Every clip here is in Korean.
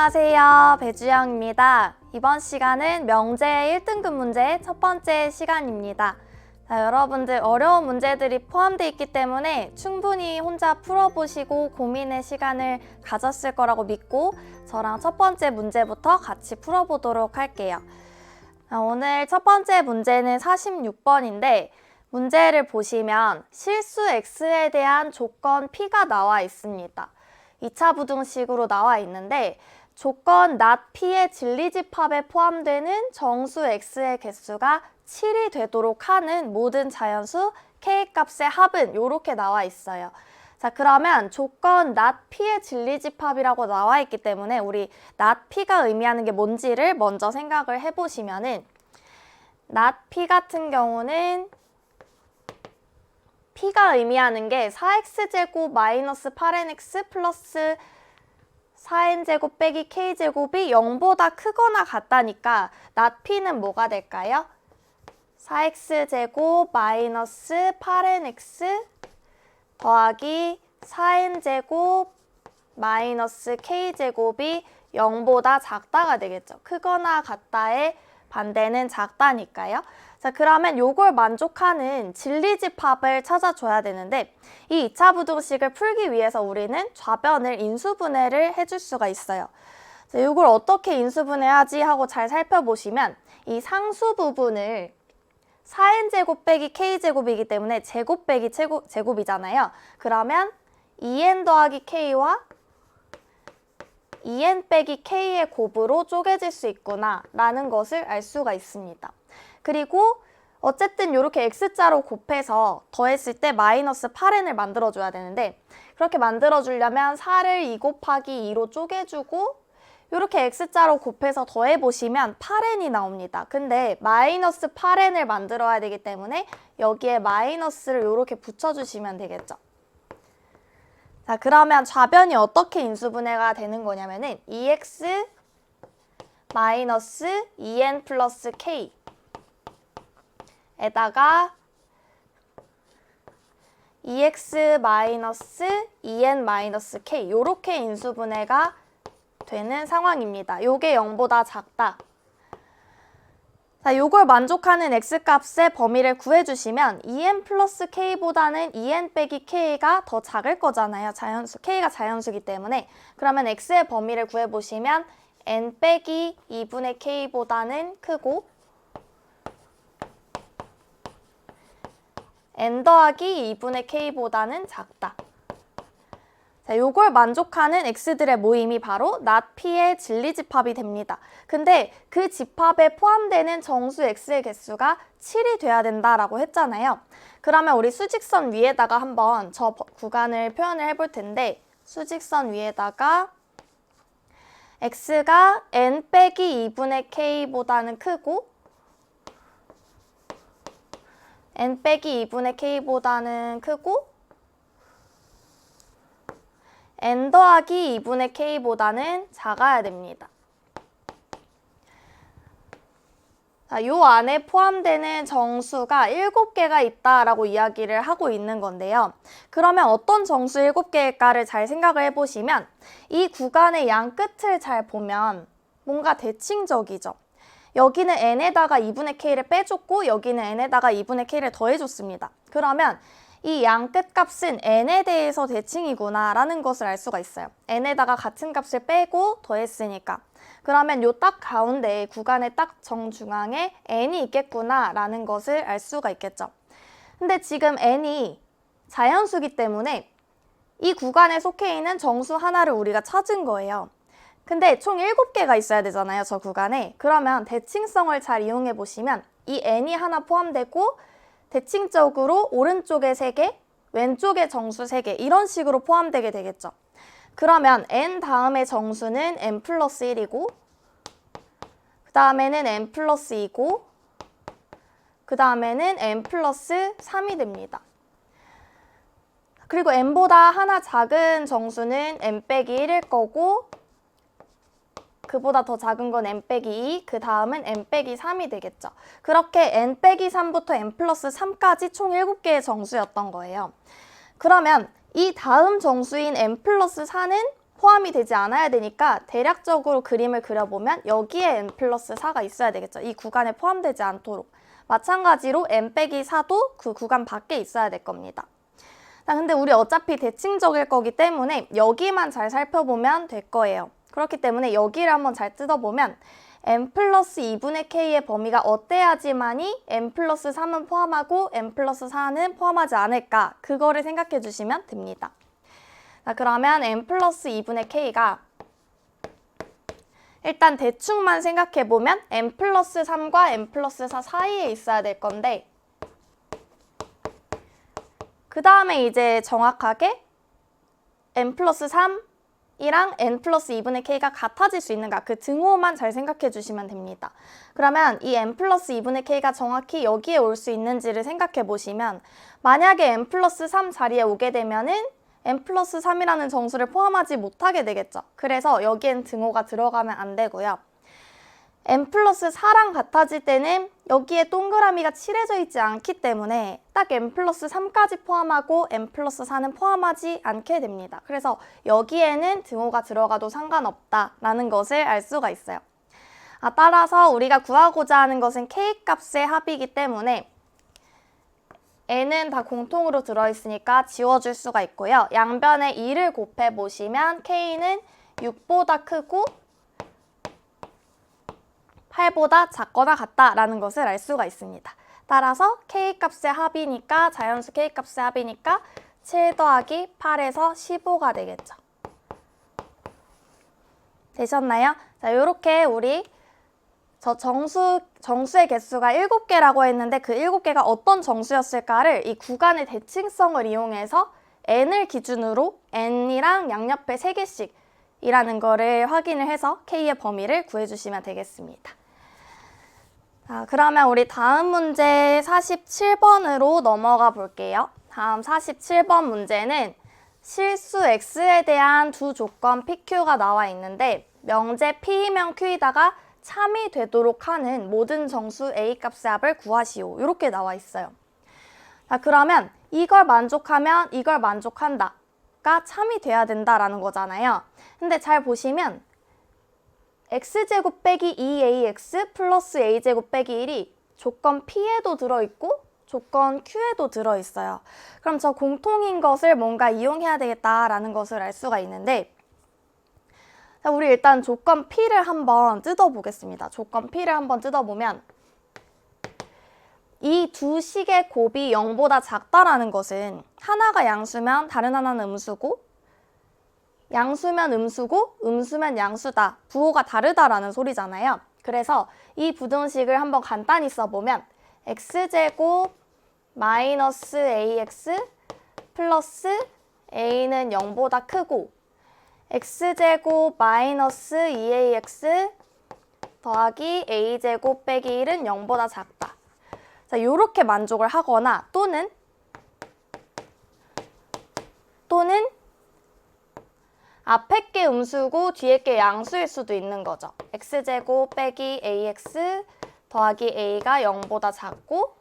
안녕하세요. 배주영입니다. 이번 시간은 명제 1등급 문제 첫 번째 시간입니다. 자, 여러분들 어려운 문제들이 포함되어 있기 때문에 충분히 혼자 풀어보시고 고민의 시간을 가졌을 거라고 믿고 저랑 첫 번째 문제부터 같이 풀어보도록 할게요. 오늘 첫 번째 문제는 46번인데 문제를 보시면 실수 x에 대한 조건 p가 나와 있습니다. 2차 부등식으로 나와 있는데 조건 not p의 진리집합에 포함되는 정수 x의 개수가 7이 되도록 하는 모든 자연수 k 값의 합은 이렇게 나와 있어요. 자, 그러면 조건 not p의 진리집합이라고 나와 있기 때문에 우리 not p가 의미하는 게 뭔지를 먼저 생각을 해보시면은 not p 같은 경우는 p가 의미하는 게 4x제곱 마이너스 8nx 플러스 4n제곱 빼기 k제곱이 0보다 크거나 같다니까 not p는 뭐가 될까요? 4x제곱 마이너스 8nx 더하기 4n제곱 마이너스 k제곱이 0보다 작다가 되겠죠. 크거나 같다의 반대는 작다니까요. 자, 그러면 요걸 만족하는 진리집합을 찾아줘야 되는데 이 2차 부등식을 풀기 위해서 우리는 좌변을 인수분해를 해줄 수가 있어요. 자, 요걸 어떻게 인수분해하지 하고 잘 살펴보시면 이 상수 부분을 4n제곱 빼기 k제곱이기 때문에 제곱 빼기 제곱이잖아요. 그러면 2n 더하기 k와 2n 빼기 k의 곱으로 쪼개질 수 있구나 라는 것을 알 수가 있습니다. 그리고 어쨌든 이렇게 x자로 곱해서 더했을 때 마이너스 8n을 만들어줘야 되는데 그렇게 만들어주려면 4를 2 곱하기 2로 쪼개주고 이렇게 x자로 곱해서 더해보시면 8n이 나옵니다. 근데 마이너스 8n을 만들어야 되기 때문에 여기에 마이너스를 이렇게 붙여주시면 되겠죠. 자, 그러면 좌변이 어떻게 인수분해가 되는 거냐면은 2x 마이너스 2n 플러스 k 에다가 2x 마이너스 2n 마이너스 k 요렇게 인수분해가 되는 상황입니다. 요게 0보다 작다. 자, 요걸 만족하는 x값의 범위를 구해주시면 2n 플러스 k보다는 2n 빼기 k가 더 작을 거잖아요. k가 자연수이기 때문에. 그러면 x의 범위를 구해보시면 n 빼기 2분의 k보다는 크고 n 더하기 2분의 k보다는 작다. 자, 요걸 만족하는 x들의 모임이 바로 not p의 진리집합이 됩니다. 근데 그 집합에 포함되는 정수 x의 개수가 7이 돼야 된다라고 했잖아요. 그러면 우리 수직선 위에다가 한번 저 구간을 표현을 해볼 텐데 수직선 위에다가 x가 n 빼기 2분의 k보다는 크고 n 빼기 2분의 k보다는 크고 n 더하기 2분의 k보다는 작아야 됩니다. 자, 요 안에 포함되는 정수가 7개가 있다라고 이야기를 하고 있는 건데요. 그러면 어떤 정수 7개일까를 잘 생각을 해보시면 이 구간의 양 끝을 잘 보면 뭔가 대칭적이죠. 여기는 n에다가 2분의 k를 빼줬고 여기는 n에다가 2분의 k를 더해줬습니다. 그러면 이 양 끝값은 n에 대해서 대칭이구나 라는 것을 알 수가 있어요. n에다가 같은 값을 빼고 더했으니까. 그러면 요 딱 가운데 구간의 딱 정중앙에 n이 있겠구나 라는 것을 알 수가 있겠죠. 근데 지금 n이 자연수기 때문에 이 구간에 속해 있는 정수 하나를 우리가 찾은 거예요. 근데 총 7개가 있어야 되잖아요, 저 구간에. 그러면 대칭성을 잘 이용해 보시면 이 n이 하나 포함되고 대칭적으로 오른쪽에 3개, 왼쪽에 정수 3개 이런 식으로 포함되게 되겠죠. 그러면 n 다음의 정수는 n 플러스 1이고 그 다음에는 n 플러스 2고 그 다음에는 n 플러스 3이 됩니다. 그리고 n보다 하나 작은 정수는 n 빼기 1일 거고 그보다 더 작은 건 n 빼기 2, 그 다음은 n 빼기 3이 되겠죠. 그렇게 n 빼기 3부터 n 플러스 3까지 총 7개의 정수였던 거예요. 그러면 이 다음 정수인 n 플러스 4는 포함이 되지 않아야 되니까 대략적으로 그림을 그려보면 여기에 n 플러스 4가 있어야 되겠죠. 이 구간에 포함되지 않도록. 마찬가지로 n 빼기 4도 그 구간 밖에 있어야 될 겁니다. 근데 우리 어차피 대칭적일 거기 때문에 여기만 잘 살펴보면 될 거예요. 그렇기 때문에 여기를 한번 잘 뜯어보면 n 플러스 2분의 k의 범위가 어때야지만이 n 플러스 3은 포함하고 n 플러스 4는 포함하지 않을까, 그거를 생각해 주시면 됩니다. 자, 그러면 n 플러스 2분의 k가 일단 대충만 생각해보면 n 플러스 3과 n 플러스 4 사이에 있어야 될 건데, 그 다음에 이제 정확하게 n 플러스 3이랑 n 플러스 2분의 k가 같아질 수 있는가, 그 등호만 잘 생각해 주시면 됩니다. 그러면 이 n 플러스 2분의 k가 정확히 여기에 올 수 있는지를 생각해 보시면, 만약에 n 플러스 3 자리에 오게 되면은 n 플러스 3이라는 정수를 포함하지 못하게 되겠죠. 그래서 여기엔 등호가 들어가면 안 되고요. n 플러스 4랑 같아질 때는 여기에 동그라미가 칠해져 있지 않기 때문에 딱 n 플러스 3까지 포함하고 n 플러스 4는 포함하지 않게 됩니다. 그래서 여기에는 등호가 들어가도 상관없다라는 것을 알 수가 있어요. 따라서 우리가 구하고자 하는 것은 k 값의 합이기 때문에 n은 다 공통으로 들어있으니까 지워줄 수가 있고요. 양변에 2를 곱해보시면 k는 6보다 크고 8보다 작거나 같다라는 것을 알 수가 있습니다. 따라서 k값의 합이니까, 자연수 k값의 합이니까 7 더하기 8에서 15가 되겠죠. 되셨나요? 자, 요렇게 우리 정수의 개수가 7개라고 했는데 그 7개가 어떤 정수였을까를 이 구간의 대칭성을 이용해서 n을 기준으로 n이랑 양옆에 3개씩 이라는 거를 확인을 해서 k의 범위를 구해주시면 되겠습니다. 그러면 우리 다음 문제 47번으로 넘어가 볼게요. 다음 47번 문제는 실수 x에 대한 두 조건 PQ가 나와 있는데 명제 P이면 Q이다가 참이 되도록 하는 모든 정수 A 값의 합을 구하시오. 이렇게 나와 있어요. 자, 그러면 이걸 만족하면 이걸 만족한다가 참이 돼야 된다라는 거잖아요. 근데 잘 보시면 x제곱 빼기 2ax 플러스 a제곱 빼기 1이 조건 P에도 들어있고 조건 Q에도 들어있어요. 그럼 저 공통인 것을 뭔가 이용해야 되겠다라는 것을 알 수가 있는데, 자, 우리 일단 조건 P를 한번 뜯어보겠습니다. 조건 P를 한번 뜯어보면 이 두 식의 곱이 0보다 작다라는 것은 하나가 양수면 다른 하나는 음수고, 양수면 음수고 음수면 양수다, 부호가 다르다라는 소리잖아요. 그래서 이 부등식을 한번 간단히 써보면 x제곱 마이너스 ax 플러스 a는 0보다 크고 x제곱 마이너스 2ax 더하기 a제곱 빼기 1은 0보다 작다. 자, 요렇게 만족을 하거나 또는 앞에 게 음수고 뒤에 게 양수일 수도 있는 거죠. x제곱 빼기 ax 더하기 a가 0보다 작고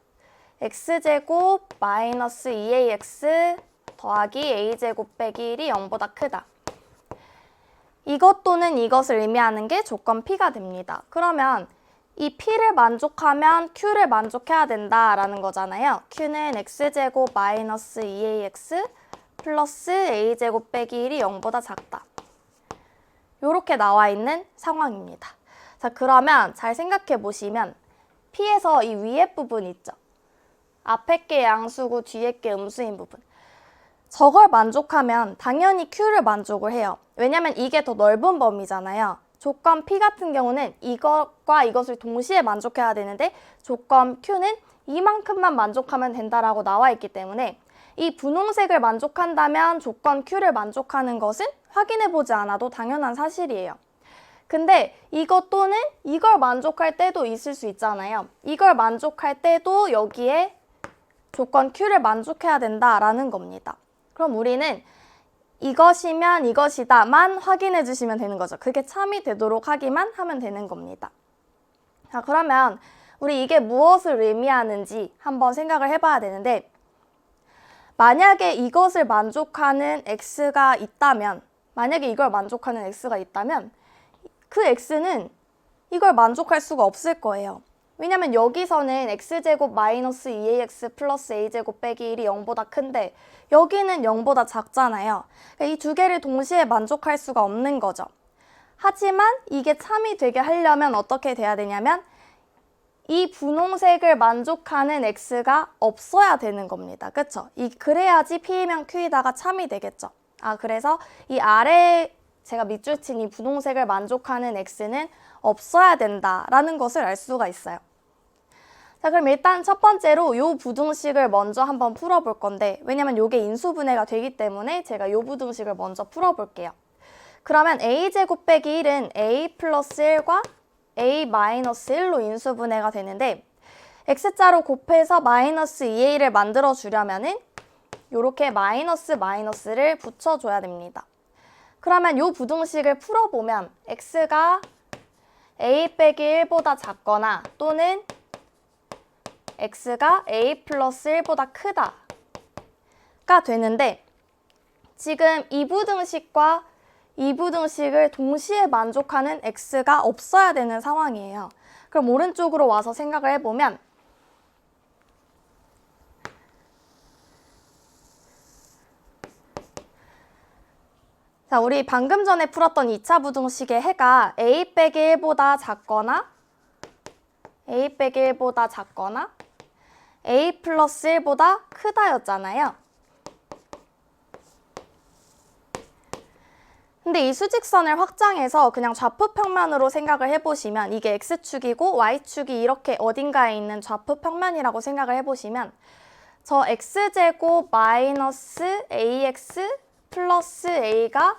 x제곱 마이너스 2ax 더하기 a제곱 빼기 1이 0보다 크다. 이것 또는 이것을 의미하는 게 조건 P가 됩니다. 그러면 이 P를 만족하면 Q를 만족해야 된다라는 거잖아요. Q는 x제곱 마이너스 2ax 플러스 a제곱 빼기 1이 0보다 작다. 이렇게 나와 있는 상황입니다. 자, 그러면 잘 생각해 보시면 P에서 이 위에 부분 있죠. 앞에 게 양수고 뒤에 게 음수인 부분. 저걸 만족하면 당연히 Q를 만족을 해요. 왜냐면 이게 더 넓은 범위잖아요. 조건 P 같은 경우는 이것과 이것을 동시에 만족해야 되는데 조건 Q는 이만큼만 만족하면 된다라고 나와 있기 때문에 이 분홍색을 만족한다면 조건 Q를 만족하는 것은 확인해보지 않아도 당연한 사실이에요. 근데 이것 또는 이걸 만족할 때도 있을 수 있잖아요. 이걸 만족할 때도 여기에 조건 Q를 만족해야 된다라는 겁니다. 그럼 우리는 이것이면 이것이다만 확인해 주시면 되는 거죠. 그게 참이 되도록 하기만 하면 되는 겁니다. 자, 그러면 우리 이게 무엇을 의미하는지 한번 생각을 해봐야 되는데, 만약에 이것을 만족하는 x가 있다면 만약에 이걸 만족하는 x가 있다면 그 x는 이걸 만족할 수가 없을 거예요. 왜냐면 여기서는 x제곱 마이너스 2ax 플러스 a제곱 빼기 1이 0보다 큰데 여기는 0보다 작잖아요. 그러니까 이 두 개를 동시에 만족할 수가 없는 거죠. 하지만 이게 참이 되게 하려면 어떻게 돼야 되냐면 이 분홍색을 만족하는 x가 없어야 되는 겁니다. 그쵸? 그래야지 P이면 Q이다가 참이 되겠죠. 그래서 이 아래 제가 밑줄 친 이 분홍색을 만족하는 x는 없어야 된다라는 것을 알 수가 있어요. 자, 그럼 일단 첫 번째로 이 부등식을 먼저 한번 풀어볼 건데 왜냐면 이게 인수분해가 되기 때문에 제가 이 부등식을 먼저 풀어볼게요. 그러면 a제곱 빼기 1은 a 플러스 1과 a 마이너스 1로 인수분해가 되는데 x자로 곱해서 마이너스 2a를 만들어 주려면은 이렇게 마이너스를 붙여줘야 됩니다. 그러면 이 부등식을 풀어보면 x가 a 빼기 1보다 작거나 또는 x가 a 플러스 1보다 크다가 되는데 지금 이 부등식과 이 부등식을 동시에 만족하는 x가 없어야 되는 상황이에요. 그럼 오른쪽으로 와서 생각을 해보면 자, 우리 방금 전에 풀었던 2차 부등식의 해가 a 빼기 1보다 작거나 a 빼기 1보다 작거나 a 플러스 1보다 크다였잖아요. 근데 이 수직선을 확장해서 그냥 좌표평면으로 생각을 해보시면 이게 x축이고 y축이 이렇게 어딘가에 있는 좌표평면이라고 생각을 해보시면 저 x제곱 마이너스 ax 플러스 a가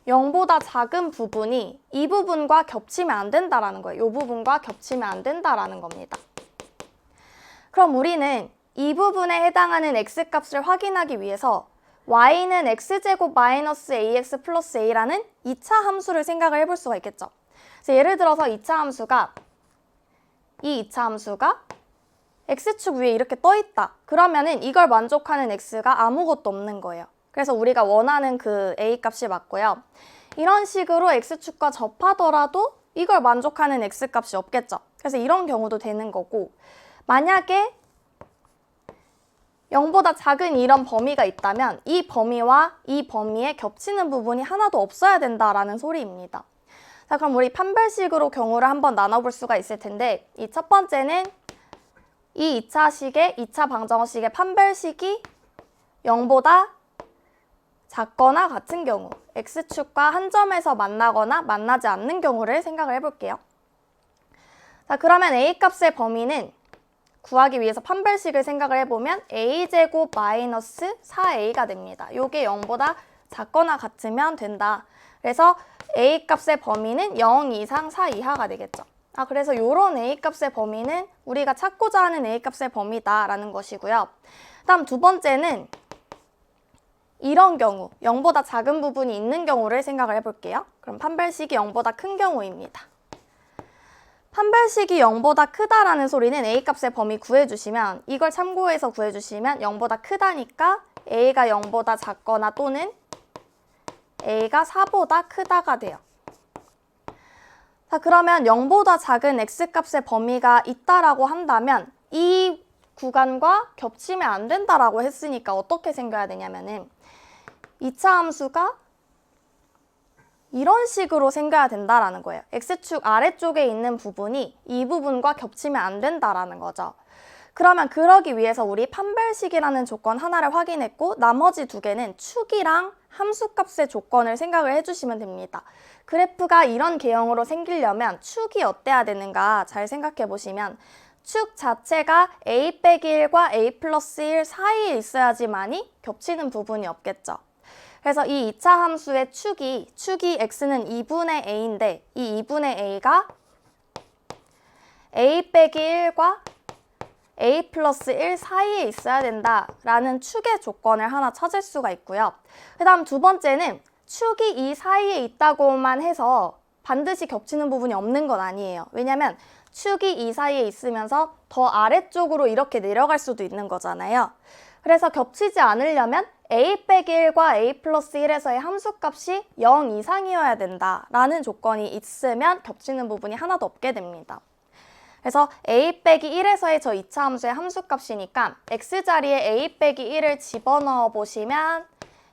0보다 작은 부분이 이 부분과 겹치면 안 된다라는 거예요. 이 부분과 겹치면 안 된다라는 겁니다. 그럼 우리는 이 부분에 해당하는 x값을 확인하기 위해서 y는 x제곱 마이너스 ax 플러스 a라는 2차 함수를 생각을 해볼 수가 있겠죠. 그래서 예를 들어서 이 2차 함수가 x축 위에 이렇게 떠 있다. 그러면은 이걸 만족하는 x가 아무것도 없는 거예요. 그래서 우리가 원하는 그 a 값이 맞고요. 이런 식으로 x축과 접하더라도 이걸 만족하는 x값이 없겠죠. 그래서 이런 경우도 되는 거고 만약에 0보다 작은 이런 범위가 있다면 이 범위와 이 범위에 겹치는 부분이 하나도 없어야 된다라는 소리입니다. 자, 그럼 우리 판별식으로 경우를 한번 나눠볼 수가 있을 텐데 이 첫 번째는 이 2차 방정식의 판별식이 0보다 작거나 같은 경우 x축과 한 점에서 만나거나 만나지 않는 경우를 생각을 해볼게요. 자, 그러면 a 값의 범위는 구하기 위해서 판별식을 생각을 해보면 a제곱 마이너스 4a가 됩니다. 이게 0보다 작거나 같으면 된다. 그래서 a 값의 범위는 0 이상 4 이하가 되겠죠. 그래서 이런 a 값의 범위는 우리가 찾고자 하는 a 값의 범위다라는 것이고요. 다음 두 번째는 이런 경우, 0보다 작은 부분이 있는 경우를 생각을 해볼게요. 그럼 판별식이 0보다 큰 경우입니다. 판별식이 0보다 크다라는 소리는 a 값의 범위 구해주시면 이걸 참고해서 구해주시면 0보다 크다니까 a가 0보다 작거나 또는 a가 4보다 크다가 돼요. 자, 그러면 0보다 작은 x값의 범위가 있다라고 한다면 이 구간과 겹치면 안 된다라고 했으니까 어떻게 생겨야 되냐면은 2차 함수가 이런 식으로 생겨야 된다라는 거예요. x축 아래쪽에 있는 부분이 이 부분과 겹치면 안 된다라는 거죠. 그러면 그러기 위해서 우리 판별식이라는 조건 하나를 확인했고 나머지 두 개는 축이랑 함수값의 조건을 생각을 해주시면 됩니다. 그래프가 이런 개형으로 생기려면 축이 어때야 되는가 잘 생각해 보시면 축 자체가 a 빼기 1과 a 플러스 1 사이에 있어야지만이 겹치는 부분이 없겠죠. 그래서 이 2차 함수의 축이 x는 2분의 a인데 이 2분의 a가 a 빼기 1과 a 플러스 1 사이에 있어야 된다라는 축의 조건을 하나 찾을 수가 있고요. 그 다음 두 번째는 축이 이 사이에 있다고만 해서 반드시 겹치는 부분이 없는 건 아니에요. 왜냐면 축이 이 사이에 있으면서 더 아래쪽으로 이렇게 내려갈 수도 있는 거잖아요. 그래서 겹치지 않으려면 a 빼기 1과 a 플러스 1에서의 함수값이 0 이상이어야 된다라는 조건이 있으면 겹치는 부분이 하나도 없게 됩니다. 그래서 a 빼기 1에서의 저 2차 함수의 함수값이니까 x자리에 a 빼기 1을 집어넣어 보시면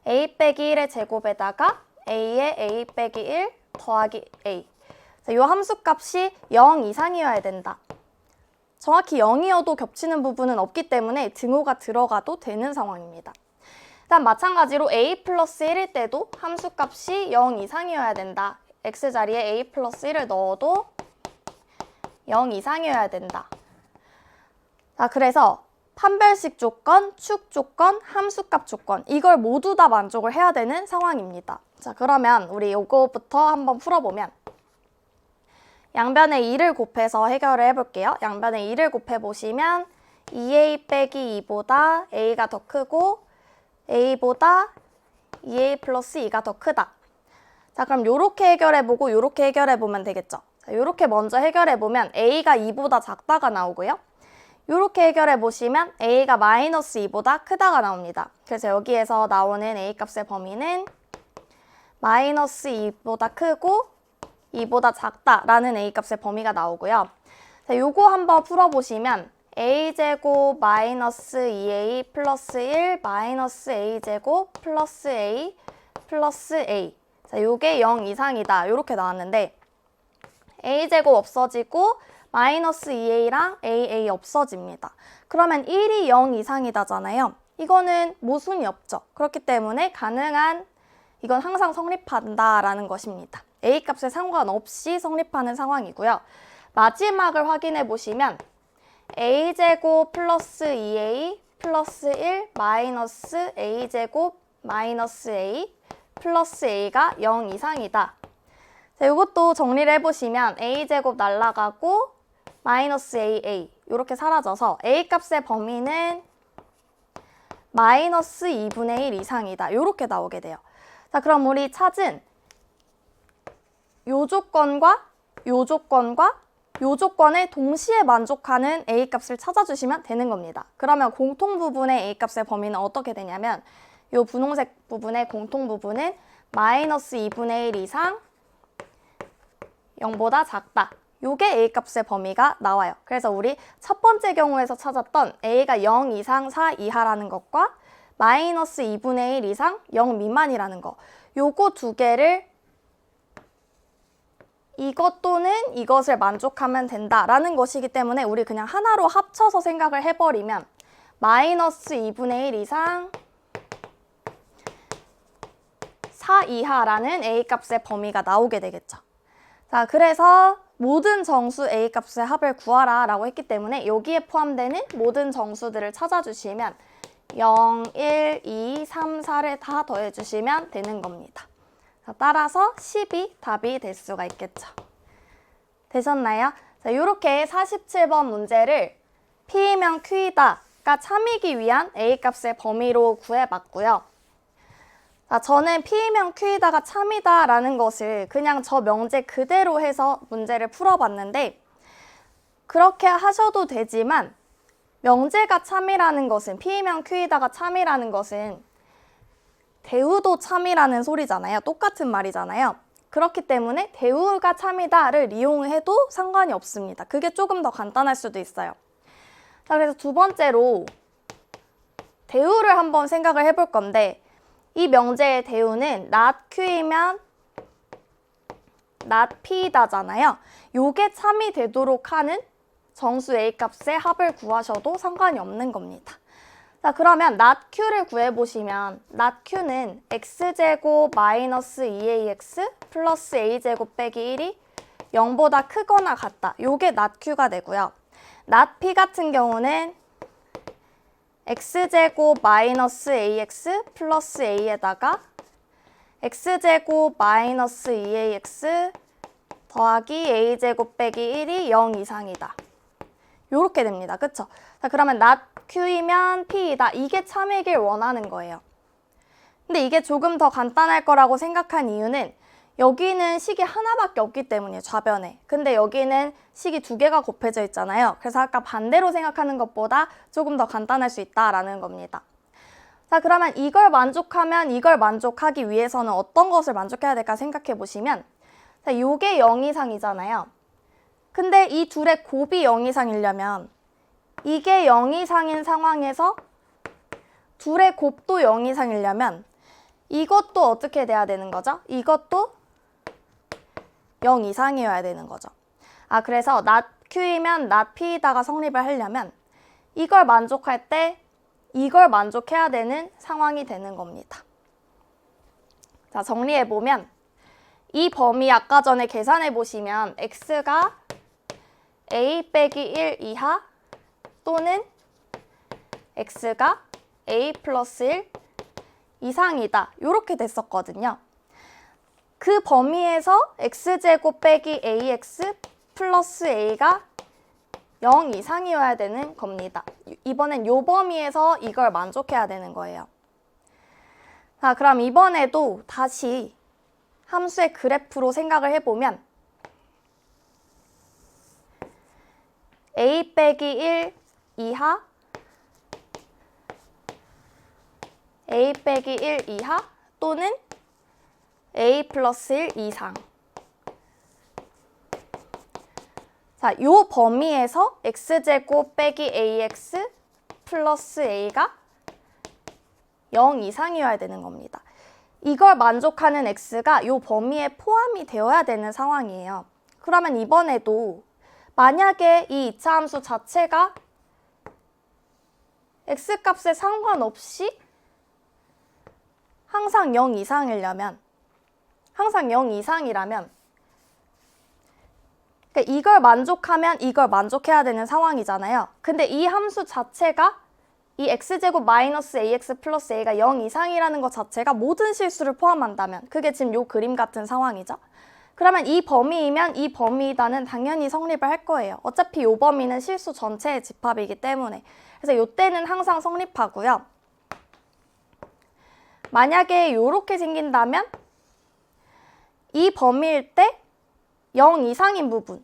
a 빼기 1의 제곱에다가 a에 a 빼기 1 더하기 a. 이 함수값이 0 이상이어야 된다. 정확히 0이어도 겹치는 부분은 없기 때문에 등호가 들어가도 되는 상황입니다. 일단 마찬가지로 a 플러스 1일 때도 함수값이 0 이상이어야 된다. x자리에 a 플러스 1을 넣어도 0 이상이어야 된다. 자, 그래서 판별식 조건, 축 조건, 함수값 조건 이걸 모두 다 만족을 해야 되는 상황입니다. 자, 그러면 우리 이거부터 한번 풀어보면 양변에 2를 곱해서 해결을 해볼게요. 양변에 2를 곱해보시면 2a 빼기 2보다 a가 더 크고 a보다 2a 플러스 2가 더 크다. 자, 그럼 요렇게 해결해보고 요렇게 해결해보면 되겠죠. 자, 요렇게 먼저 해결해보면 a가 2보다 작다가 나오고요. 요렇게 해결해보시면 a가 마이너스 2보다 크다가 나옵니다. 그래서 여기에서 나오는 a 값의 범위는 마이너스 2보다 크고 2보다 작다라는 a 값의 범위가 나오고요. 자, 요거 한번 풀어보시면 a제곱 마이너스 2a 플러스 1 마이너스 a제곱 플러스 a 플러스 a. 자, 요게 0 이상이다. 요렇게 나왔는데 a제곱 없어지고 마이너스 2a랑 aa 없어집니다. 그러면 1이 0 이상이다잖아요. 이거는 모순이 없죠. 그렇기 때문에 가능한 이건 항상 성립한다라는 것입니다. a 값에 상관없이 성립하는 상황이고요. 마지막을 확인해 보시면 a제곱 플러스 2a 플러스 1 마이너스 a제곱 마이너스 a 플러스 a가 0 이상이다. 자, 이것도 정리를 해보시면 a제곱 날라가고 마이너스 aa 이렇게 사라져서 a 값의 범위는 마이너스 2분의 1 이상이다. 이렇게 나오게 돼요. 자, 그럼 우리 찾은 요 조건과 요 조건과 요 조건에 동시에 만족하는 a 값을 찾아주시면 되는 겁니다. 그러면 공통 부분의 a 값의 범위는 어떻게 되냐면 요 분홍색 부분의 공통 부분은 마이너스 2분의 1 이상 0보다 작다. 요게 a 값의 범위가 나와요. 그래서 우리 첫 번째 경우에서 찾았던 a가 0 이상 4 이하라는 것과 마이너스 2분의 1 이상 0 미만이라는 거. 요거 두 개를 이것 또는 이것을 만족하면 된다라는 것이기 때문에 우리 그냥 하나로 합쳐서 생각을 해버리면 마이너스 2분의 1 이상 4 이하라는 a 값의 범위가 나오게 되겠죠. 자, 그래서 모든 정수 a 값의 합을 구하라 라고 했기 때문에 여기에 포함되는 모든 정수들을 찾아주시면 0, 1, 2, 3, 4를 다 더해주시면 되는 겁니다. 자, 따라서 10이 답이 될 수가 있겠죠. 되셨나요? 자, 이렇게 47번 문제를 P이면 Q이다가 참이기 위한 a 값의 범위로 구해봤고요. 자, 저는 P이면 Q이다가 참이다 라는 것을 그냥 저 명제 그대로 해서 문제를 풀어봤는데 그렇게 하셔도 되지만 명제가 참이라는 것은 P이면 Q이다가 참이라는 것은 대우도 참이라는 소리잖아요. 똑같은 말이잖아요. 그렇기 때문에 대우가 참이다를 이용해도 상관이 없습니다. 그게 조금 더 간단할 수도 있어요. 자, 그래서 두 번째로 대우를 한번 생각을 해볼 건데 이 명제의 대우는 not Q이면 not P이다잖아요. 요게 참이 되도록 하는 정수 A 값의 합을 구하셔도 상관이 없는 겁니다. 자, 그러면 not Q를 구해보시면 not Q는 x제곱 마이너스 2ax 플러스 a제곱 빼기 1이 0보다 크거나 같다. 요게 not Q가 되고요. not P 같은 경우는 x제곱 마이너스 ax 플러스 a에다가 x제곱 마이너스 2ax 더하기 a제곱 빼기 1이 0 이상이다. 요렇게 됩니다. 그쵸? 자, 그러면 not Q이면 P이다. 이게 참이길 원하는 거예요. 근데 이게 조금 더 간단할 거라고 생각한 이유는 여기는 식이 하나밖에 없기 때문이에요. 좌변에. 근데 여기는 식이 두 개가 곱해져 있잖아요. 그래서 아까 반대로 생각하는 것보다 조금 더 간단할 수 있다라는 겁니다. 자, 그러면 이걸 만족하면 이걸 만족하기 위해서는 어떤 것을 만족해야 될까 생각해 보시면, 자, 요게 0 이상이잖아요. 근데 이 둘의 곱이 0 이상이려면 이게 0 이상인 상황에서 둘의 곱도 0 이상이려면 이것도 어떻게 돼야 되는 거죠? 이것도 0 이상이어야 되는 거죠. 아, 그래서 not Q이면 not P다가 성립을 하려면 이걸 만족할 때 이걸 만족해야 되는 상황이 되는 겁니다. 자, 정리해보면 이 범위 아까 전에 계산해보시면 x가 a 빼기 1 이하 또는 x가 a 플러스 1 이상이다. 이렇게 됐었거든요. 그 범위에서 x제곱 빼기 ax 플러스 a가 0 이상이어야 되는 겁니다. 이번엔 요 범위에서 이걸 만족해야 되는 거예요. 자, 그럼 이번에도 다시 함수의 그래프로 생각을 해보면 a 빼기 1 이하 a 빼기 1 이하 또는 a 플러스 1 이상. 자, 요 범위에서 x제곱 빼기 ax 플러스 a가 0 이상이어야 되는 겁니다. 이걸 만족하는 x가 요 범위에 포함이 되어야 되는 상황이에요. 그러면 이번에도 만약에 이 2차 함수 자체가 x값에 상관없이 항상 0 이상이라면 그러니까 이걸 만족하면 이걸 만족해야 되는 상황이잖아요. 근데 이 함수 자체가 이 x제곱 마이너스 ax 플러스 a가 0 이상이라는 것 자체가 모든 실수를 포함한다면 그게 지금 요 그림 같은 상황이죠. 그러면 이 범위이면 이 범위이다는 당연히 성립을 할 거예요. 어차피 요 범위는 실수 전체의 집합이기 때문에. 그래서 요 때는 항상 성립하고요. 만약에 요렇게 생긴다면 이 범위일 때 0 이상인 부분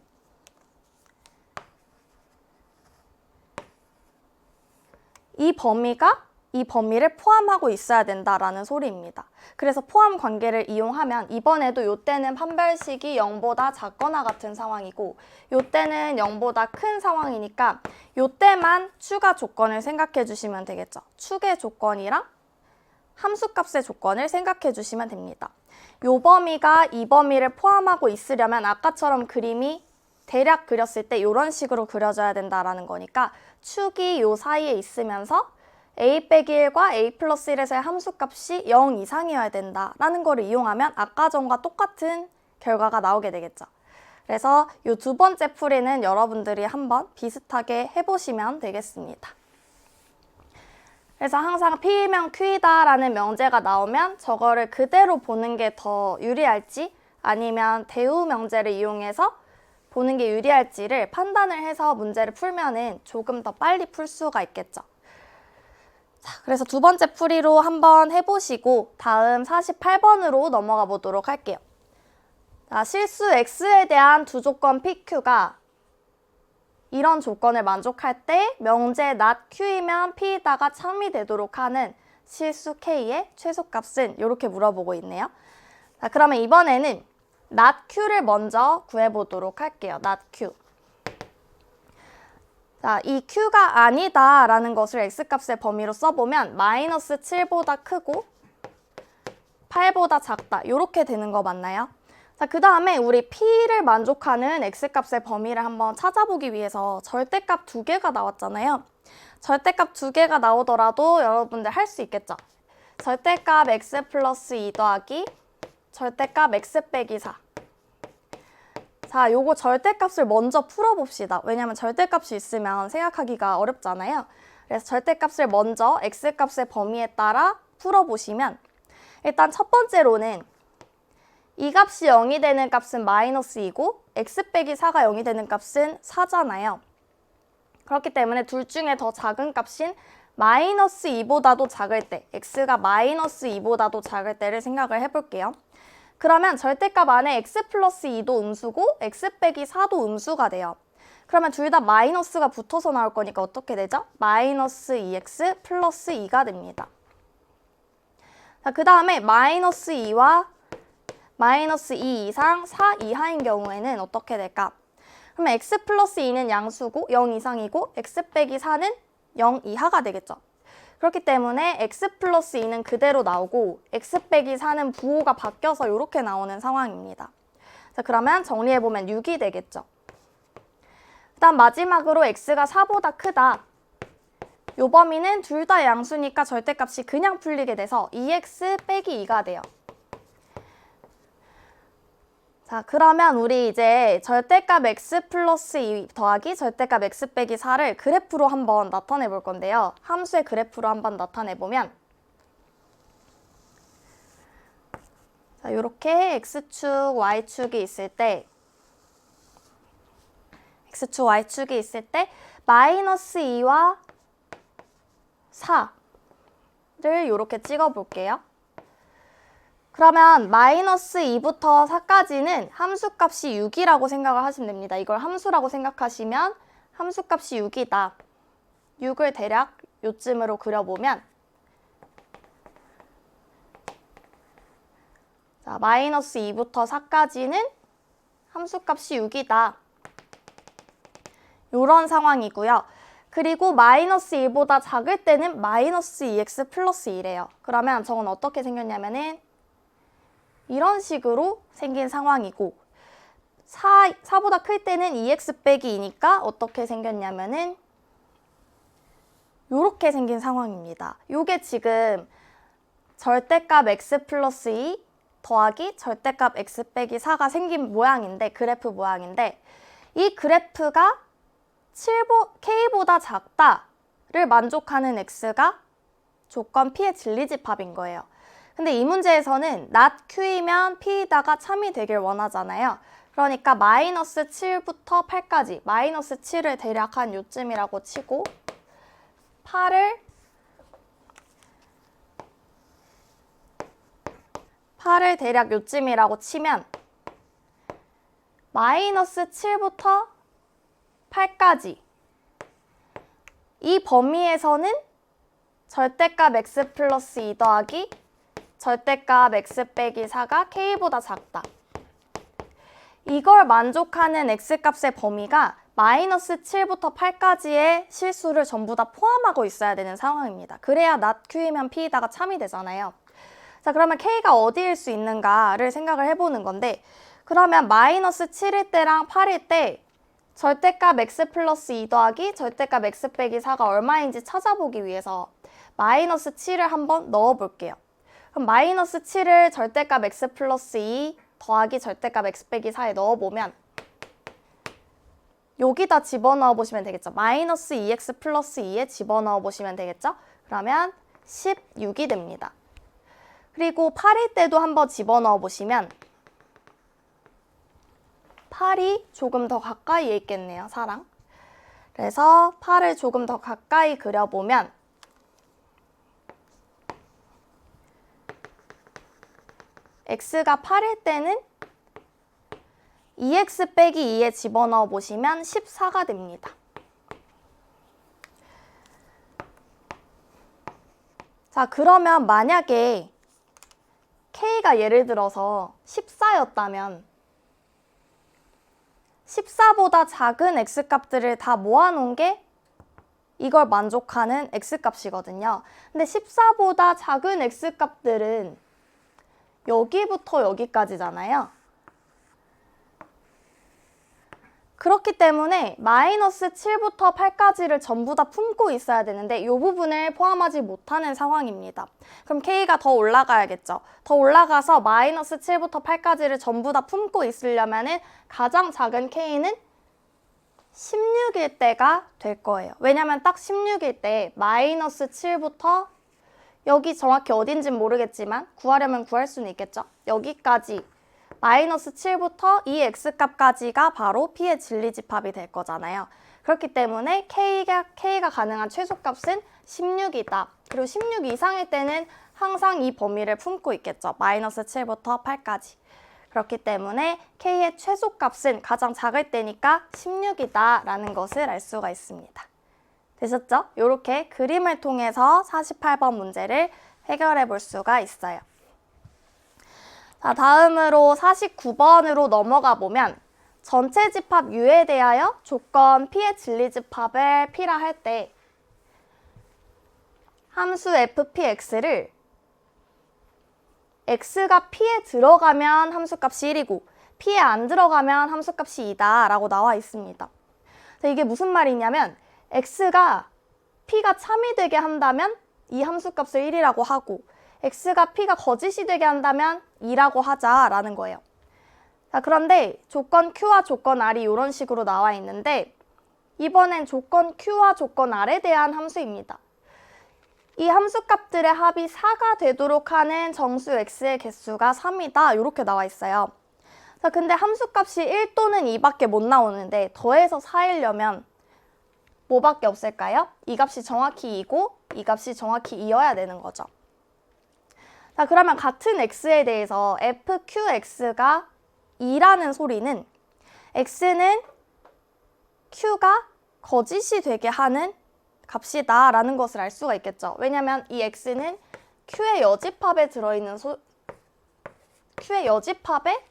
이 범위가 이 범위를 포함하고 있어야 된다라는 소리입니다. 그래서 포함 관계를 이용하면 이번에도 요때는 판별식이 0보다 작거나 같은 상황이고 요때는 0보다 큰 상황이니까 요때만 추가 조건을 생각해 주시면 되겠죠. 축의 조건이랑 함수값의 조건을 생각해 주시면 됩니다. 요 범위가 이 범위를 포함하고 있으려면 아까처럼 그림이 대략 그렸을 때 이런 식으로 그려져야 된다라는 거니까 축이 요 사이에 있으면서 a 빼기 1과 a 플러스 1에서의 함수값이 0 이상이어야 된다라는 거를 이용하면 아까 전과 똑같은 결과가 나오게 되겠죠. 그래서 이 두 번째 풀이는 여러분들이 한번 비슷하게 해보시면 되겠습니다. 그래서 항상 P이면 Q이다라는 명제가 나오면 저거를 그대로 보는 게 더 유리할지 아니면 대우 명제를 이용해서 보는 게 유리할지를 판단을 해서 문제를 풀면은 조금 더 빨리 풀 수가 있겠죠. 자, 그래서 두 번째 풀이로 한번 해보시고 다음 48번으로 넘어가 보도록 할게요. 자, 실수 X에 대한 두 조건 PQ가 이런 조건을 만족할 때 명제 not Q이면 P에다가 참이 되도록 하는 실수 K의 최소값은 이렇게 물어보고 있네요. 자, 그러면 이번에는 not Q를 먼저 구해보도록 할게요. not Q. 자, 이 Q가 아니다라는 것을 X값의 범위로 써보면 마이너스 7보다 크고 8보다 작다 이렇게 되는 거 맞나요? 자, 그 다음에 우리 P를 만족하는 X값의 범위를 한번 찾아보기 위해서 절대값 두 개가 나왔잖아요. 절대값 두 개가 나오더라도 여러분들 할 수 있겠죠? 절대값 X 플러스 2 더하기 절대값 X 빼기 4. 자, 요거 절대값을 먼저 풀어봅시다. 왜냐면 절대값이 있으면 생각하기가 어렵잖아요. 그래서 절대값을 먼저 X값의 범위에 따라 풀어보시면 일단 첫 번째로는 이 값이 0이 되는 값은 마이너스 2고 x 빼기 4가 0이 되는 값은 4잖아요. 그렇기 때문에 둘 중에 더 작은 값인 마이너스 2보다도 작을 때 x가 마이너스 2보다도 작을 때를 생각을 해볼게요. 그러면 절대값 안에 x 플러스 2도 음수고 x 빼기 4도 음수가 돼요. 그러면 둘 다 마이너스가 붙어서 나올 거니까 어떻게 되죠? 마이너스 2x 플러스 2가 됩니다. 자, 그 다음에 마이너스 2와 마이너스 2 이상 4 이하인 경우에는 어떻게 될까? 그러면 x 플러스 2는 양수고 0 이상이고 x 빼기 4는 0 이하가 되겠죠. 그렇기 때문에 x 플러스 2는 그대로 나오고 x 빼기 4는 부호가 바뀌어서 이렇게 나오는 상황입니다. 자, 그러면 정리해보면 6이 되겠죠. 그 다음 마지막으로 x가 4보다 크다. 요 범위는 둘 다 양수니까 절대값이 그냥 풀리게 돼서 2x 빼기 2가 돼요. 자, 그러면 우리 이제 절대값 x 플러스 2 더하기 절대값 x 빼기 4를 그래프로 한번 나타내 볼 건데요. 함수의 그래프로 한번 나타내 보면 자, 이렇게 x축, y축이 있을 때 x축, y축이 있을 때 마이너스 2와 4를 이렇게 찍어 볼게요. 그러면 마이너스 2부터 4까지는 함수값이 6이라고 생각을 하시면 됩니다. 이걸 함수라고 생각하시면 함수값이 6이다. 6을 대략 요쯤으로 그려보면 자, 마이너스 2부터 4까지는 함수값이 6이다. 이런 상황이고요. 그리고 마이너스 1보다 작을 때는 마이너스 2x 플러스 2래요. 그러면 저건 어떻게 생겼냐면은 이런 식으로 생긴 상황이고 4보다 클 때는 2x 빼기 2니까 어떻게 생겼냐면은 이렇게 생긴 상황입니다. 이게 지금 절대값 x 플러스 2 더하기 절대값 x 빼기 4가 생긴 모양인데 그래프 모양인데 이 그래프가 k보다 작다를 만족하는 x가 조건 p의 진리집합인 거예요. 근데 이 문제에서는 not q이면 p이다가 참이 되길 원하잖아요. 그러니까 마이너스 7부터 8까지 마이너스 7을 대략 한 요쯤이라고 치고 8을 대략 요쯤이라고 치면 마이너스 7부터 8까지 이 범위에서는 절대값 x 플러스 2 더하기 절대값 x 빼기 4가 k보다 작다. 이걸 만족하는 x값의 범위가 마이너스 7부터 8까지의 실수를 전부 다 포함하고 있어야 되는 상황입니다. 그래야 not q이면 p이다가 참이 되잖아요. 자, 그러면 k가 어디일 수 있는가를 생각을 해보는 건데 그러면 마이너스 7일 때랑 8일 때 절대값 x 플러스 2 더하기 절대값 x 빼기 4가 얼마인지 찾아보기 위해서 마이너스 7을 한번 넣어볼게요. 그럼 마이너스 7을 절대값 x 플러스 2 더하기 절대값 x 빼기 4에 넣어보면 여기다 집어넣어 보시면 되겠죠. 마이너스 2x 플러스 2에 집어넣어 보시면 되겠죠. 그러면 16이 됩니다. 그리고 8일 때도 한번 집어넣어 보시면 8이 조금 더 가까이에 있겠네요. 4랑. 그래서 8을 조금 더 가까이 그려보면 x가 8일 때는 2x 빼기 2에 집어넣어 보시면 14가 됩니다. 자, 그러면 만약에 k가 예를 들어서 14였다면 14보다 작은 x값들을 다 모아놓은 게 이걸 만족하는 x값이거든요. 근데 14보다 작은 x값들은 여기부터 여기까지잖아요. 그렇기 때문에 마이너스 7부터 8까지를 전부 다 품고 있어야 되는데 이 부분을 포함하지 못하는 상황입니다. 그럼 k가 더 올라가야겠죠. 더 올라가서 마이너스 7부터 8까지를 전부 다 품고 있으려면 가장 작은 k는 16일 때가 될 거예요. 왜냐면 딱 16일 때 마이너스 7부터 여기 정확히 어딘진 모르겠지만 구하려면 구할 수는 있겠죠. 여기까지 마이너스 7부터 이 x값까지가 바로 p의 진리집합이 될 거잖아요. 그렇기 때문에 k가 가능한 최소값은 16이다. 그리고 16 이상일 때는 항상 이 범위를 품고 있겠죠. 마이너스 7부터 8까지. 그렇기 때문에 k의 최소값은 가장 작을 때니까 16이다 라는 것을 알 수가 있습니다. 되셨죠? 이렇게 그림을 통해서 48번 문제를 해결해 볼 수가 있어요. 자, 다음으로 49번으로 넘어가 보면 전체 집합 U에 대하여 조건 P의 진리집합을 P라 할 때 함수 fpx를 x가 P에 들어가면 함수값이 1이고 P에 안 들어가면 함수값이 2다 라고 나와 있습니다. 자, 이게 무슨 말이냐면 x가 P가 참이 되게 한다면 이 함수값을 1이라고 하고 x가 P가 거짓이 되게 한다면 2라고 하자라는 거예요. 자, 그런데 조건 Q와 조건 R이 이런 식으로 나와 있는데 이번엔 조건 Q와 조건 R에 대한 함수입니다. 이 함수값들의 합이 4가 되도록 하는 정수 x의 개수가 3이다 이렇게 나와 있어요. 자, 근데 함수값이 1 또는 2밖에 못 나오는데 더해서 4이려면 뭐밖에 없을까요? 이 값이 정확히 2고 이 값이 정확히 2여야 되는 거죠. 자, 그러면 같은 x에 대해서 fqx가 2라는 소리는 x는 q가 거짓이 되게 하는 값이다 라는 것을 알 수가 있겠죠. 왜냐면 이 x는 q의 여집합에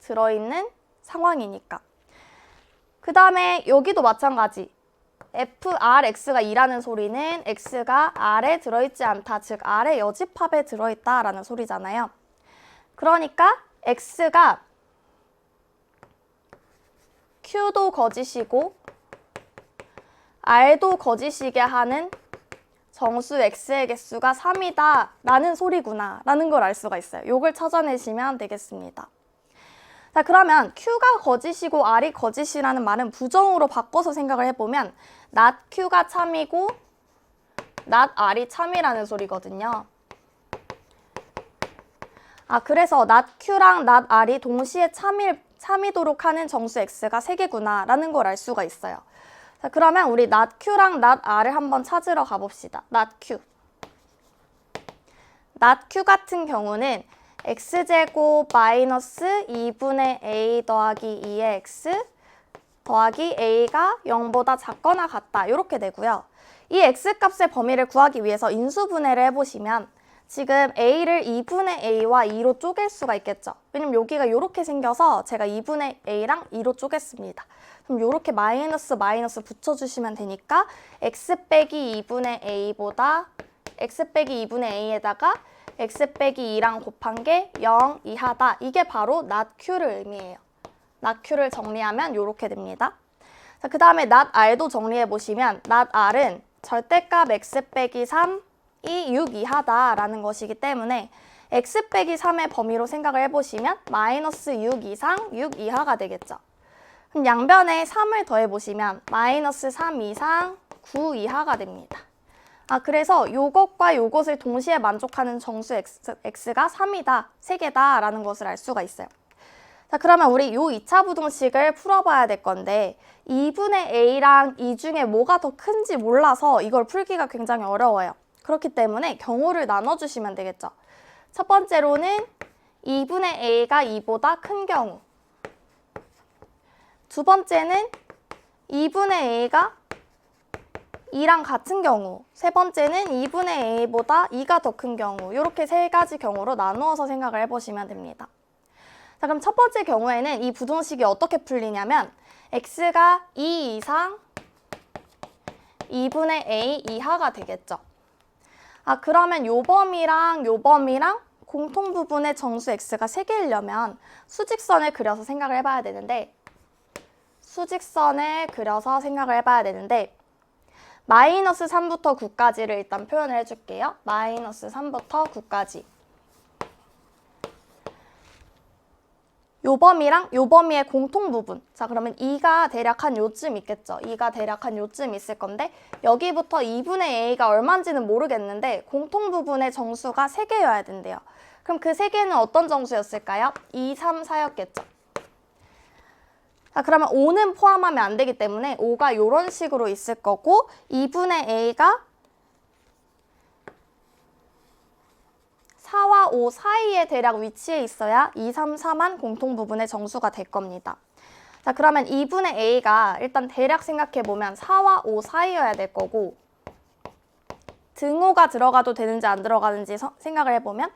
들어있는 상황이니까. 그 다음에 여기도 마찬가지. frx가 2라는 소리는 x가 r에 들어있지 않다, 즉 r의 여집합에 들어있다 라는 소리잖아요. 그러니까 x가 q도 거짓이고 r도 거짓이게 하는 정수 x의 개수가 3이다 라는 소리구나 라는 걸 알 수가 있어요. 이걸 찾아내시면 되겠습니다. 자, 그러면 q가 거짓이고 r이 거짓이라는 말은 부정으로 바꿔서 생각을 해보면 not q가 참이고 not r이 참이라는 소리거든요. 그래서 not q랑 not r이 동시에 참이도록 하는 정수 x가 3개구나 라는 걸 알 수가 있어요. 자, 그러면 우리 not q랑 not r을 한번 찾으러 가봅시다. not q. not q 같은 경우는 x제곱 마이너스 2분의 a 더하기 2의 x 더하기 a가 0보다 작거나 같다 이렇게 되고요. 이 x값의 범위를 구하기 위해서 인수분해를 해보시면 지금 a를 2분의 a와 2로 쪼갤 수가 있겠죠. 왜냐면 여기가 이렇게 생겨서 제가 2분의 a랑 2로 쪼갰습니다. 그럼 이렇게 마이너스 붙여주시면 되니까 x 빼기 2분의 a보다 x 빼기 2분의 a에다가 x 빼기 2랑 곱한 게 0 이하다. 이게 바로 not q를 의미해요. not q를 정리하면 이렇게 됩니다. 자, 그 다음에 not r도 정리해보시면 not r은 절대값 x 빼기 3이 6 이하다라는 것이기 때문에 x 빼기 3의 범위로 생각을 해보시면 마이너스 6 이상 6 이하가 되겠죠. 그럼 양변에 3을 더해보시면 마이너스 3 이상 9 이하가 됩니다. 그래서 요것과 요것을 동시에 만족하는 정수 x가 3이다, 3개다 라는 것을 알 수가 있어요. 자, 그러면 우리 요 2차 부등식을 풀어봐야 될 건데 2분의 a랑 2 중에 뭐가 더 큰지 몰라서 이걸 풀기가 굉장히 어려워요. 그렇기 때문에 경우를 나눠주시면 되겠죠. 첫 번째로는 2분의 a가 2보다 큰 경우, 두 번째는 2분의 a가 2랑 같은 경우, 세 번째는 2분의 a보다 2가 더 큰 경우, 이렇게 세 가지 경우로 나누어서 생각을 해보시면 됩니다. 자, 그럼 첫 번째 경우에는 이 부등식이 어떻게 풀리냐면 x가 2 이상 2분의 a 이하가 되겠죠. 그러면 요 범위랑 요 범위랑 공통 부분의 정수 x가 3개이려면 수직선을 그려서 생각을 해봐야 되는데 마이너스 3부터 9까지를 일단 표현을 해줄게요. 마이너스 3부터 9까지. 요 범위랑 요 범위의 공통 부분. 자, 그러면 2가 대략 한 요쯤 있겠죠. 2가 대략 한 요쯤 있을 건데 여기부터 2분의 a가 얼마인지는 모르겠는데 공통 부분의 정수가 3개여야 된대요. 그럼 그 3개는 어떤 정수였을까요? 2, 3, 4였겠죠. 자, 그러면 5는 포함하면 안 되기 때문에 5가 이런 식으로 있을 거고 2분의 a가 4와 5 사이에 대략 위치해 있어야 2, 3, 4만 공통 부분의 정수가 될 겁니다. 자, 그러면 2분의 a가 일단 대략 생각해보면 4와 5 사이여야 될 거고 등호가 들어가도 되는지 안 들어가는지 생각을 해보면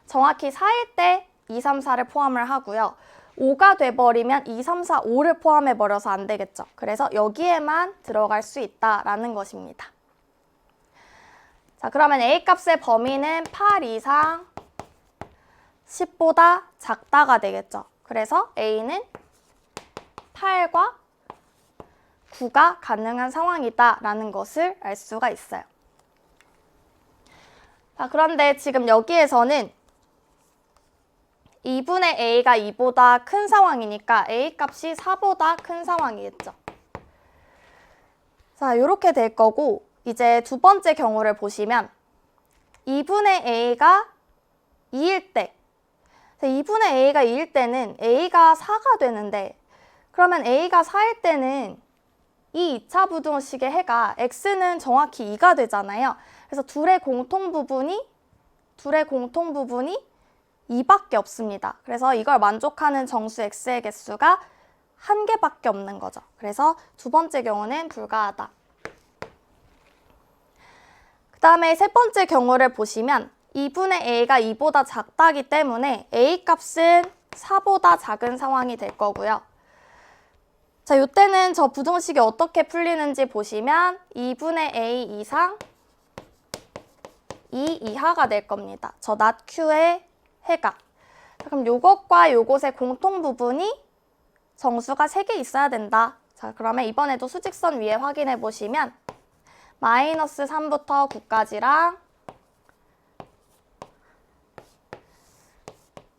정확히 4일 때 2, 3, 4를 포함을 하고요. 5가 돼버리면 2, 3, 4, 5를 포함해버려서 안 되겠죠. 그래서 여기에만 들어갈 수 있다라는 것입니다. 자, 그러면 A 값의 범위는 8 이상 10보다 작다가 되겠죠. 그래서 A는 8과 9가 가능한 상황이다라는 것을 알 수가 있어요. 자, 그런데 지금 여기에서는 2분의 A가 2보다 큰 상황이니까 A 값이 4보다 큰 상황이겠죠. 자, 이렇게 될 거고 이제 두 번째 경우를 보시면 2분의 A가 2일 때 2분의 A가 2일 때는 A가 4가 되는데 그러면 A가 4일 때는 이 2차 부등호식의 해가 X는 정확히 2가 되잖아요. 그래서 둘의 공통 부분이 2밖에 없습니다. 그래서 이걸 만족하는 정수 X의 개수가 1개밖에 없는 거죠. 그래서 두 번째 경우는 불가하다. 그 다음에 세 번째 경우를 보시면 2분의 A가 2보다 작다기 때문에 A 값은 4보다 작은 상황이 될 거고요. 자, 이때는 저 부등식이 어떻게 풀리는지 보시면 2분의 A 이상 2 이하가 될 겁니다. 저 nat q의 해가. 자, 그럼 요것과 요것의 공통 부분이 정수가 3개 있어야 된다. 자, 그러면 이번에도 수직선 위에 확인해 보시면 마이너스 3부터 9까지랑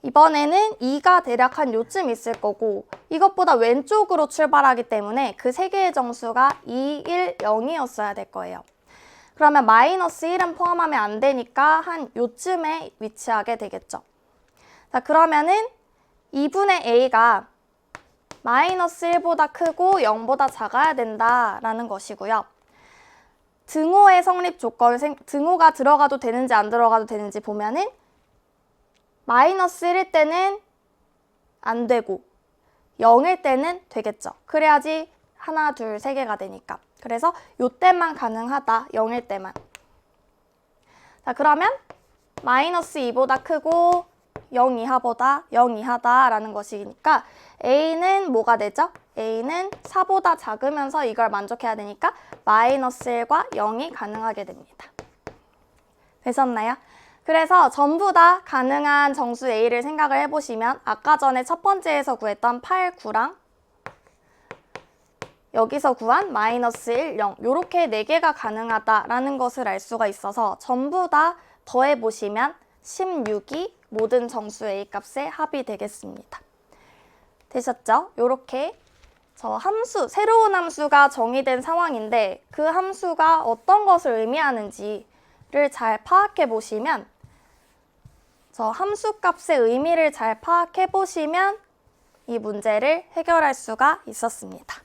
이번에는 2가 대략 한 요쯤 있을 거고 이것보다 왼쪽으로 출발하기 때문에 그 3개의 정수가 2, 1, 0이었어야 될 거예요. 그러면 마이너스 1은 포함하면 안 되니까 한 요쯤에 위치하게 되겠죠. 자, 그러면은 2분의 A가 마이너스 1보다 크고 0보다 작아야 된다라는 것이고요. 등호의 성립 조건, 등호가 들어가도 되는지 안 들어가도 되는지 보면은 마이너스 1일 때는 안 되고 0일 때는 되겠죠. 그래야지 하나, 둘, 세 개가 되니까. 그래서 요때만 가능하다. 0일 때만. 자, 그러면 마이너스 2보다 크고 0 이하보다 0 이하다라는 것이니까 A는 뭐가 되죠? A는 4보다 작으면서 이걸 만족해야 되니까 마이너스 1과 0이 가능하게 됩니다. 되셨나요? 그래서 전부 다 가능한 정수 A를 생각을 해보시면 아까 전에 첫 번째에서 구했던 8, 9랑 여기서 구한 마이너스 1, 0 이렇게 4개가 가능하다라는 것을 알 수가 있어서 전부 다 더해보시면 16이 모든 정수 A 값의 합이 되겠습니다. 되셨죠? 이렇게 저 함수, 새로운 함수가 정의된 상황인데 그 함수가 어떤 것을 의미하는지를 잘 파악해 보시면 저 함수 값의 의미를 잘 파악해 보시면 이 문제를 해결할 수가 있었습니다.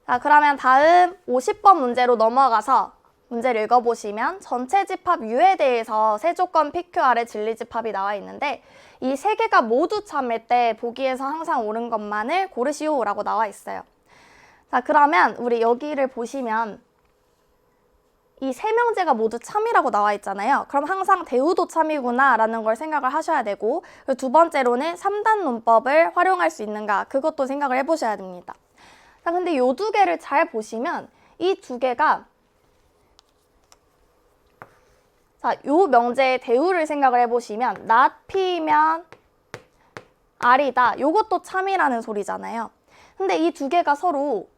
자, 그러면 다음 50번 문제로 넘어가서 문제를 읽어보시면 전체 집합 U에 대해서 세조건 PQR의 진리집합이 나와 있는데 이 세 개가 모두 참일 때 보기에서 항상 옳은 것만을 고르시오 라고 나와 있어요. 자, 그러면 우리 여기를 보시면 이 세 명제가 모두 참이라고 나와 있잖아요. 그럼 항상 대우도 참이구나 라는 걸 생각을 하셔야 되고 두 번째로는 3단 논법을 활용할 수 있는가 그것도 생각을 해보셔야 됩니다. 자, 근데 이 두 개를 잘 보시면 이 두 개가 자, 요 명제의 대우를 생각을 해보시면 nat p면 r이다. 요것도 참이라는 소리잖아요. 근데 이 두 개가 서로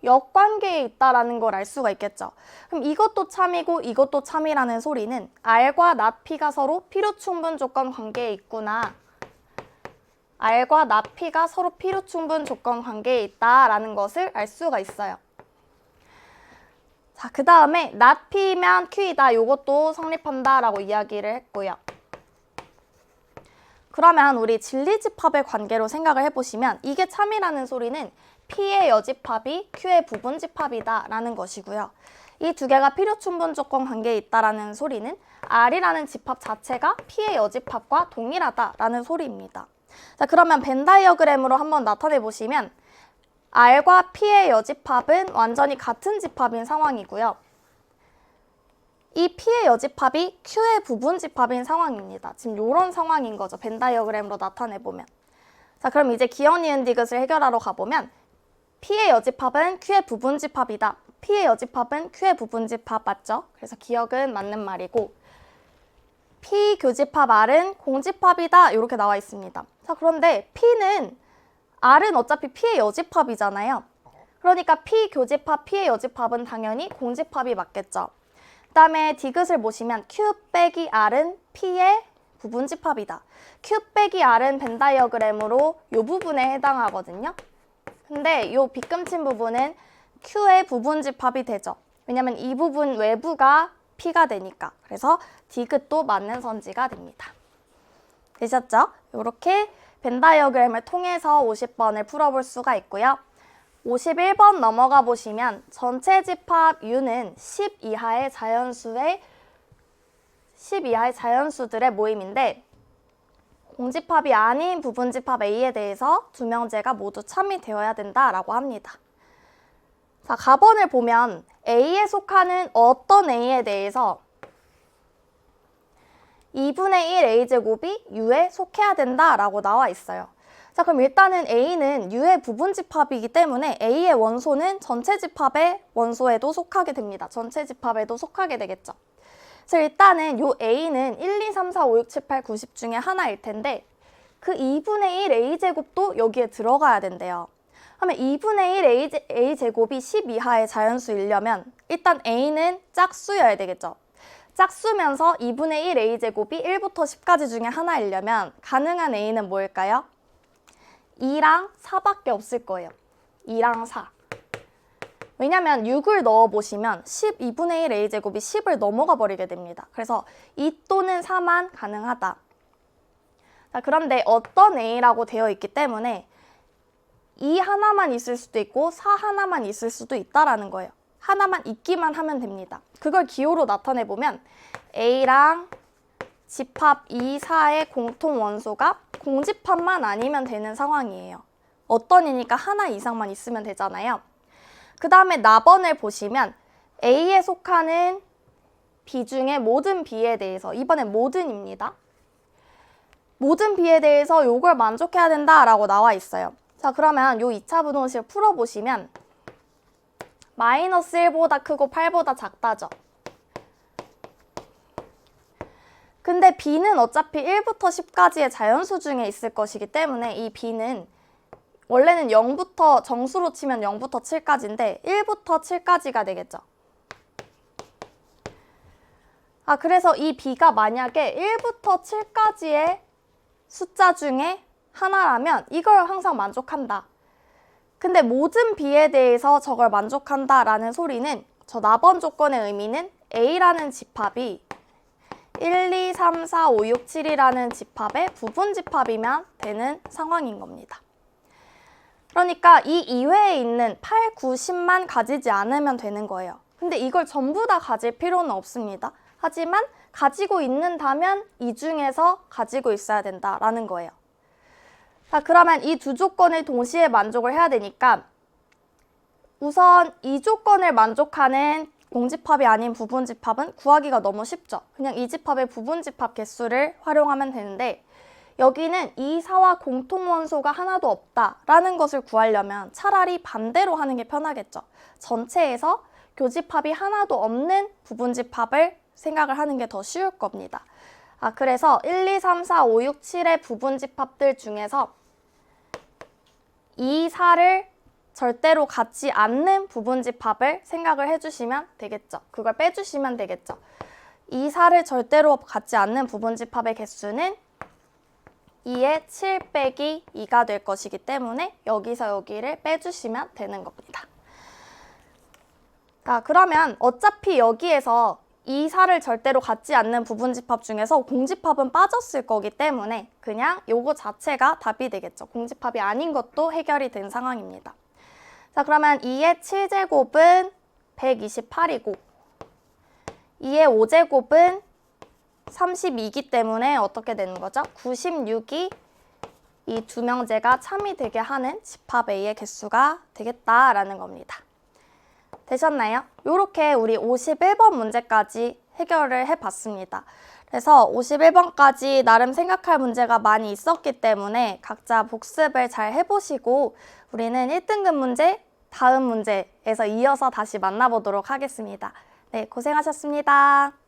역관계에 있다라는 걸 알 수가 있겠죠. 그럼 이것도 참이고 이것도 참이라는 소리는 r과 nat p가 서로 필요충분 조건 관계에 있구나. r과 nat p가 서로 필요충분 조건 관계에 있다라는 것을 알 수가 있어요. 자, 그 다음에 nat p면 q이다. 요것도 성립한다라고 이야기를 했고요. 그러면 우리 진리집합의 관계로 생각을 해보시면 이게 참이라는 소리는 p의 여집합이 q의 부분집합이다 라는 것이고요. 이 두 개가 필요충분 조건 관계에 있다라는 소리는 r이라는 집합 자체가 p의 여집합과 동일하다라는 소리입니다. 자, 그러면 벤 다이어그램으로 한번 나타내 보시면 r과 p의 여집합은 완전히 같은 집합인 상황이고요. 이 P의 여집합이 Q의 부분집합인 상황입니다. 지금 이런 상황인 거죠. 벤 다이어그램으로 나타내보면. 자, 그럼 이제 기억, 니은, 디귿을 해결하러 가보면 P의 여집합은 Q의 부분집합이다. P의 여집합은 Q의 부분집합 맞죠? 그래서 기억은 맞는 말이고 P 교집합 R은 공집합이다. 이렇게 나와 있습니다. 자, 그런데 P는 R은 어차피 P의 여집합이잖아요. 그러니까 P 교집합 P의 여집합은 당연히 공집합이 맞겠죠. 그 다음에 디귿을 보시면 Q 빼기 R은 P의 부분집합이다. Q 빼기 R은 벤 다이어그램으로 이 부분에 해당하거든요. 근데 이 빗금친 부분은 Q의 부분집합이 되죠. 왜냐면 이 부분 외부가 P가 되니까. 그래서 디귿도 맞는 선지가 됩니다. 되셨죠? 이렇게 벤 다이어그램을 통해서 50번을 풀어볼 수가 있고요. 51번 넘어가 보시면 전체 집합 U는 10 이하의 자연수들의 모임인데 공집합이 아닌 부분집합 A에 대해서 두 명제가 모두 참이되어야 된다라고 합니다. 자, 가번을 보면 A에 속하는 어떤 A에 대해서 2분의 1 A제곱이 U에 속해야 된다라고 나와 있어요. 자, 그럼 일단은 A는 U의 부분집합이기 때문에 A의 원소는 전체 집합의 원소에도 속하게 됩니다. 전체 집합에도 속하게 되겠죠. 그래서 일단은 요 A는 1, 2, 3, 4, 5, 6, 7, 8, 90 중에 하나일 텐데 그 2분의 1 A제곱도 여기에 들어가야 된대요. 그러면 2분의 1 A제곱이 10 이하의 자연수이려면 일단 A는 짝수여야 되겠죠. 짝수면서 2분의 1 A제곱이 1부터 10까지 중에 하나이려면 가능한 A는 뭐일까요? 2랑 4밖에 없을 거예요. 2랑 4. 왜냐면 6을 넣어보시면 2분의 1 A제곱이 10을 넘어가 버리게 됩니다. 그래서 2 또는 4만 가능하다. 자, 그런데 어떤 A라고 되어 있기 때문에 2 하나만 있을 수도 있고 4 하나만 있을 수도 있다라는 거예요. 하나만 있기만 하면 됩니다. 그걸 기호로 나타내보면 A랑 집합 2, 4의 공통 원소가 공집합만 아니면 되는 상황이에요. 어떤 이니까 하나 이상만 있으면 되잖아요. 그 다음에 나번을 보시면 A에 속하는 B 중에 모든 B에 대해서, 이번엔 모든입니다. 모든 B에 대해서 요걸 만족해야 된다라고 나와 있어요. 자, 그러면 요 2차 분홍식 풀어보시면 마이너스 1보다 크고 8보다 작다죠. 근데 B는 어차피 1부터 10까지의 자연수 중에 있을 것이기 때문에 이 B는 원래는 0부터 정수로 치면 0부터 7까지인데 1부터 7까지가 되겠죠. 아, 그래서 이 B가 만약에 1부터 7까지의 숫자 중에 하나라면 이걸 항상 만족한다. 근데 모든 B에 대해서 저걸 만족한다라는 소리는 저 나번 조건의 의미는 A라는 집합이 1, 2, 3, 4, 5, 6, 7이라는 집합의 부분집합이면 되는 상황인 겁니다. 그러니까 이 이외에 있는 8, 9, 10만 가지지 않으면 되는 거예요. 근데 이걸 전부 다 가질 필요는 없습니다. 하지만 가지고 있는다면 이 중에서 가지고 있어야 된다라는 거예요. 자, 그러면 이 두 조건을 동시에 만족을 해야 되니까 우선 이 조건을 만족하는 공집합이 아닌 부분집합은 구하기가 너무 쉽죠. 그냥 이 집합의 부분집합 개수를 활용하면 되는데 여기는 이 4와 공통원소가 하나도 없다라는 것을 구하려면 차라리 반대로 하는 게 편하겠죠. 전체에서 교집합이 하나도 없는 부분집합을 생각을 하는 게 더 쉬울 겁니다. 아, 그래서 1, 2, 3, 4, 5, 6, 7의 부분집합들 중에서 2, 4를 절대로 갖지 않는 부분집합을 생각을 해주시면 되겠죠. 그걸 빼주시면 되겠죠. 2, 4를 절대로 갖지 않는 부분집합의 개수는 2의 7 빼기 2가 될 것이기 때문에 여기서 여기를 빼주시면 되는 겁니다. 자, 그러면 어차피 여기에서 2, 4를 절대로 갖지 않는 부분집합 중에서 공집합은 빠졌을 거기 때문에 그냥 요거 자체가 답이 되겠죠. 공집합이 아닌 것도 해결이 된 상황입니다. 자, 그러면 2의 7제곱은 128이고 2의 5제곱은 32이기 때문에 어떻게 되는 거죠? 96이 이 두 명제가 참이 되게 하는 집합 A의 개수가 되겠다라는 겁니다. 되셨나요? 이렇게 우리 51번 문제까지 해결을 해봤습니다. 그래서 51번까지 나름 생각할 문제가 많이 있었기 때문에 각자 복습을 잘 해보시고 우리는 1등급 문제, 다음 문제에서 이어서 다시 만나보도록 하겠습니다. 네, 고생하셨습니다.